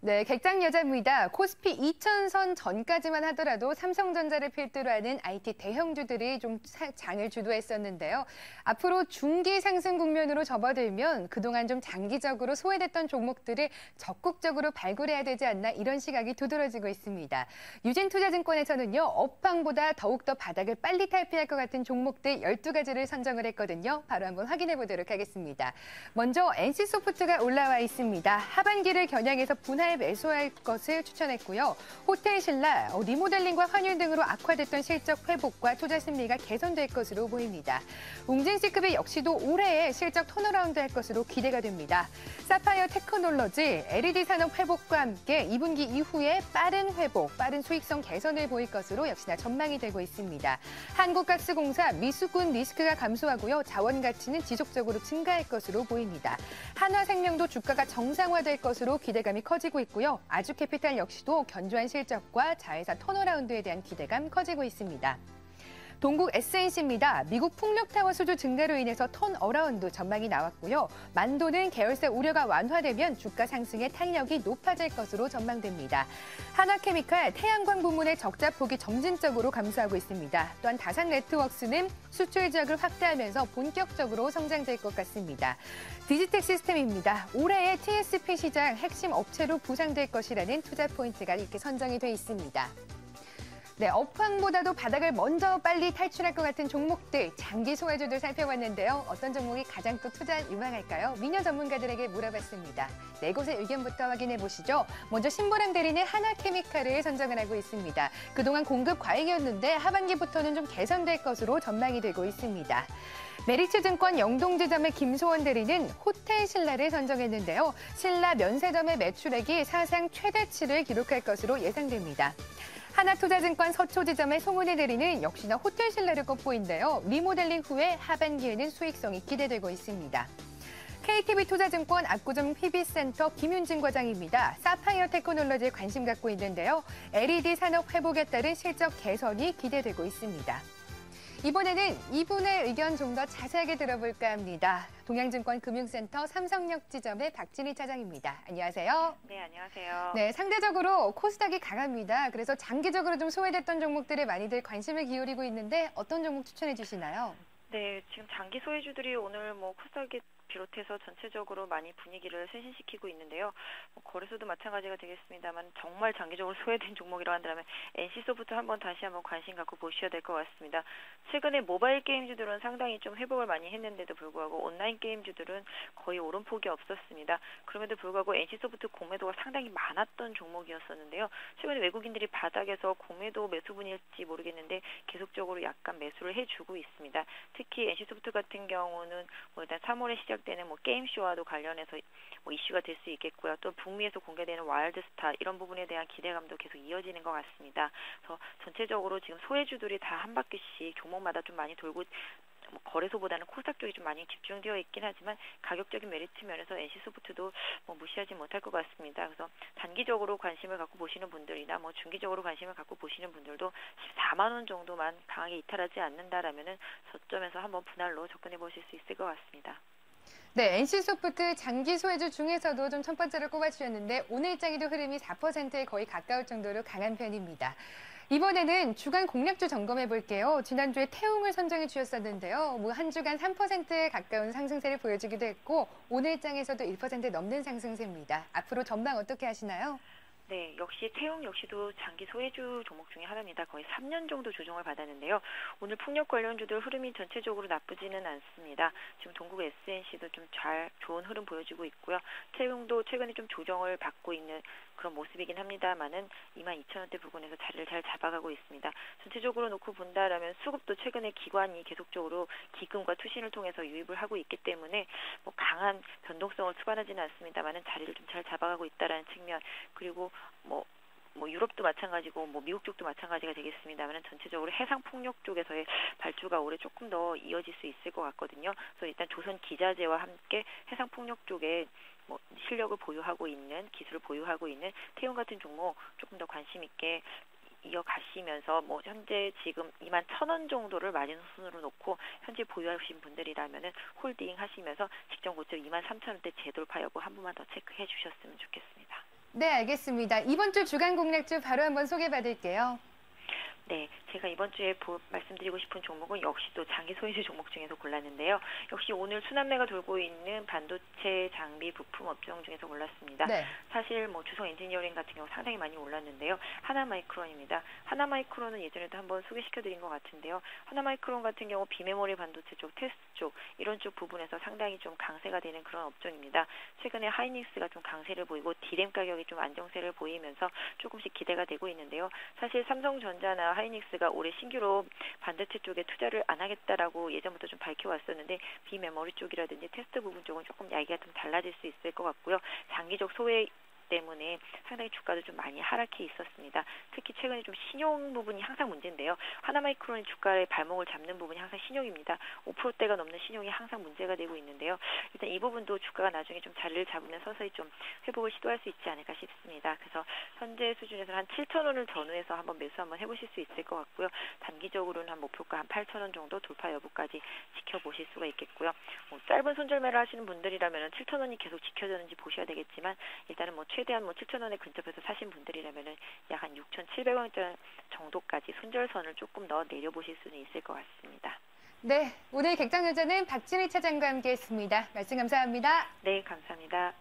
네, 객장 여자입니다. 코스피 2000선 전까지만 하더라도 삼성전자를 필두로 하는 IT 대형주들이 좀 장을 주도했었는데요. 앞으로 중기 상승 국면으로 접어들면 그동안 좀 장기적으로 소외됐던 종목들을 적극적으로 발굴해야 되지 않나 이런 시각이 두드러지고 있습니다. 유진투자증권에서는요, 업황보다 더욱더 바닥을 빨리 탈피할 것 같은 종목들 12가지를 선정을 했거든요. 바로 한번 확인해 보도록 하겠습니다. 먼저 NC소프트가 올라와 있습니다. 하반기를 겨냥해서 분할 매수할 것을 추천했고요. 호텔신라, 리모델링과 환율 등으로 악화됐던 실적 회복과 투자 심리가 개선될 것으로 보입니다. 웅진C급이 역시도 올해에 실적 턴어라운드 할 것으로 기대가 됩니다. 사파이어 테크놀로지, LED 산업 회복과 함께 2분기 이후에 빠른 회복, 빠른 수익성 개선을 보일 것으로 역시나 전망이 되고 있습니다. 한국가스공사, 미수군 리스크가 감소하고요. 자원 가치는 지속적으로 증가할 것으로 보입니다. 한화생명도 주가가 정상화될 것으로 기대감이 커지고 있고요. 아주캐피탈 역시도 견조한 실적과 자회사 턴어라운드에 대한 기대감 커지고 있습니다. 동국 SNC입니다. 미국 풍력타워 수주 증가로 인해서 턴어라운드 전망이 나왔고요. 만도는 계열사 우려가 완화되면 주가 상승의 탄력이 높아질 것으로 전망됩니다. 한화케미칼 태양광 부문의 적자 폭이 점진적으로 감소하고 있습니다. 또한 다산네트워크스는 수출 지역을 확대하면서 본격적으로 성장될 것 같습니다. 디지텍 시스템입니다. 올해의 TSP 시장 핵심 업체로 부상될 것이라는 투자 포인트가 이렇게 선정이 돼 있습니다. 네, 업황보다도 바닥을 먼저 빨리 탈출할 것 같은 종목들, 장기 소외주들 살펴봤는데요. 어떤 종목이 가장 또 투자 유망할까요? 미녀 전문가들에게 물어봤습니다. 네 곳의 의견부터 확인해 보시죠. 먼저 신보람 대리는 한화케미칼을 선정을 하고 있습니다. 그동안 공급 과잉이었는데 하반기부터는 좀 개선될 것으로 전망이 되고 있습니다. 메리츠증권 영동지점의 김소원 대리는 호텔신라를 선정했는데요. 신라 면세점의 매출액이 사상 최대치를 기록할 것으로 예상됩니다. 하나투자증권 서초지점의 송은희 대리는 역시나 호텔신라를 꼽고있는데요. 리모델링 후에 하반기에는 수익성이 기대되고 있습니다. KTB투자증권 압구정 PB센터 김윤진 과장입니다. 사파이어 테크놀로지에 관심 갖고 있는데요. LED 산업 회복에 따른 실적 개선이 기대되고 있습니다. 이번에는 이분의 의견 좀 더 자세하게 들어볼까 합니다. 동양증권 금융센터 삼성역 지점의 박진희 차장입니다. 안녕하세요. 네, 안녕하세요. 네, 상대적으로 코스닥이 강합니다. 그래서 장기적으로 좀 소외됐던 종목들에 많이들 관심을 기울이고 있는데 어떤 종목 추천해 주시나요? 네, 지금 장기 소외주들이 오늘 코스닥에 비롯해서 전체적으로 많이 분위기를 쇄신시키고 있는데요. 거래소도 마찬가지가 되겠습니다만 정말 장기적으로 소외된 종목이라고 한다면 NC소프트 한번 다시 한번 관심 갖고 보셔야 될 것 같습니다. 최근에 모바일 게임주들은 상당히 좀 회복을 많이 했는데도 불구하고 온라인 게임주들은 거의 오름폭이 없었습니다. 그럼에도 불구하고 NC소프트 공매도가 상당히 많았던 종목이었었는데요. 최근에 외국인들이 바닥에서 공매도 매수분일지 모르겠는데 계속적으로 약간 매수를 해주고 있습니다. 특히 NC소프트 같은 경우는 일단 3월에 시작되는 게임쇼와도 관련해서 이슈가 될 수 있겠고요. 또 북미에서 공개되는 와일드스타 이런 부분에 대한 기대감도 계속 이어지는 것 같습니다. 그래서 전체적으로 지금 소외주들이 다 한 바퀴씩 종목마다 좀 많이 돌고 거래소보다는 코스닥 쪽이 좀 많이 집중되어 있긴 하지만 가격적인 메리트 면에서 NC소프트도 무시하지 못할 것 같습니다. 그래서 단기적으로 관심을 갖고 보시는 분들이나 중기적으로 관심을 갖고 보시는 분들도 14만 원 정도만 강하게 이탈하지 않는다라면은 저점에서 한번 분할로 접근해 보실 수 있을 것 같습니다. 네, NC소프트 장기 소외주 중에서도 좀 첫 번째로 꼽아주셨는데 오늘 일장에도 흐름이 4%에 거의 가까울 정도로 강한 편입니다. 이번에는 주간 공략주 점검해 볼게요. 지난주에 태웅을 선정해 주셨었는데요. 한 주간 3%에 가까운 상승세를 보여주기도 했고 오늘 일장에서도 1% 넘는 상승세입니다. 앞으로 전망 어떻게 하시나요? 네, 역시 태웅 역시도 장기 소외주 종목 중에 하나입니다. 거의 3년 정도 조정을 받았는데요. 오늘 풍력 관련주들 흐름이 전체적으로 나쁘지는 않습니다. 지금 동국 SNC도 좀 좋은 흐름 보여주고 있고요. 태웅도 최근에 좀 조정을 받고 있는 그런 모습이긴 합니다만은 22,000원대 부근에서 자리를 잘 잡아가고 있습니다. 전체적으로 놓고 본다라면 수급도 최근에 기관이 계속적으로 기금과 투신을 통해서 유입을 하고 있기 때문에 강한 변동성을 투과하지는 않습니다만은 자리를 좀 잘 잡아가고 있다라는 측면 그리고 유럽도 마찬가지고 미국 쪽도 마찬가지가 되겠습니다만 전체적으로 해상 풍력 쪽에서의 발주가 올해 조금 더 이어질 수 있을 것 같거든요. 그래서 일단 조선 기자재와 함께 해상 풍력 쪽에 실력을 보유하고 있는 기술을 보유하고 있는 태용 같은 종목 조금 더 관심 있게 이어가시면서 현재 지금 21,000원 정도를 마진순으로 놓고 현재 보유하신 분들이라면은 홀딩 하시면서 직전 고점 23,000원대 재돌파 여부 한 번만 더 체크해 주셨으면 좋겠습니다. 네, 알겠습니다. 이번 주 주간 공략주 바로 한번 소개받을게요. 네, 제가 이번 주에 말씀드리고 싶은 종목은 역시 또 장기 소유주 종목 중에서 골랐는데요. 역시 오늘 순환매가 돌고 있는 반도체 장비 부품 업종 중에서 골랐습니다. 네. 사실 뭐 주성 엔지니어링 같은 경우 상당히 많이 올랐는데요. 하나마이크론입니다. 하나마이크론은 예전에도 한번 소개시켜드린 것 같은데요. 하나마이크론 같은 경우 비메모리 반도체 쪽, 테스트 쪽 이런 쪽 부분에서 상당히 좀 강세가 되는 그런 업종입니다. 최근에 하이닉스가 좀 강세를 보이고 디램 가격이 좀 안정세를 보이면서 조금씩 기대가 되고 있는데요. 사실 삼성전자나 하이닉스가 올해 신규로 반도체 쪽에 투자를 안 하겠다라고 예전부터 좀 밝혀왔었는데 비메모리 쪽이라든지 테스트 부분 쪽은 조금 이야기가 좀 달라질 수 있을 것 같고요. 장기적 소외 때문에 상당히 주가도 좀 많이 하락해 있었습니다. 특히 최근에 좀 신용 부분이 항상 문제인데요. 하나마이크론이 주가의 발목을 잡는 부분이 항상 신용입니다. 5%대가 넘는 신용이 항상 문제가 되고 있는데요. 일단 이 부분도 주가가 나중에 좀 자리를 잡으면 서서히 좀 회복을 시도할 수 있지 않을까 싶습니다. 그래서 현재 수준에서 한 7,000원을 전후해서 한번 매수 한번 해보실 수 있을 것 같고요. 단기적으로는 한 목표가 한 8,000원 정도 돌파 여부까지 지켜보실 수가 있겠고요. 짧은 손절매를 하시는 분들이라면 7,000원이 계속 지켜졌는지 보셔야 되겠지만 일단은 뭐 최대한 뭐 7,000원에 근접해서 사신 분들이라면은 약 한 6,700원 정도까지 손절선을 조금 더 내려보실 수는 있을 것 같습니다. 네, 오늘 객장여자는 박진희 차장과 함께했습니다. 말씀 감사합니다. 네, 감사합니다.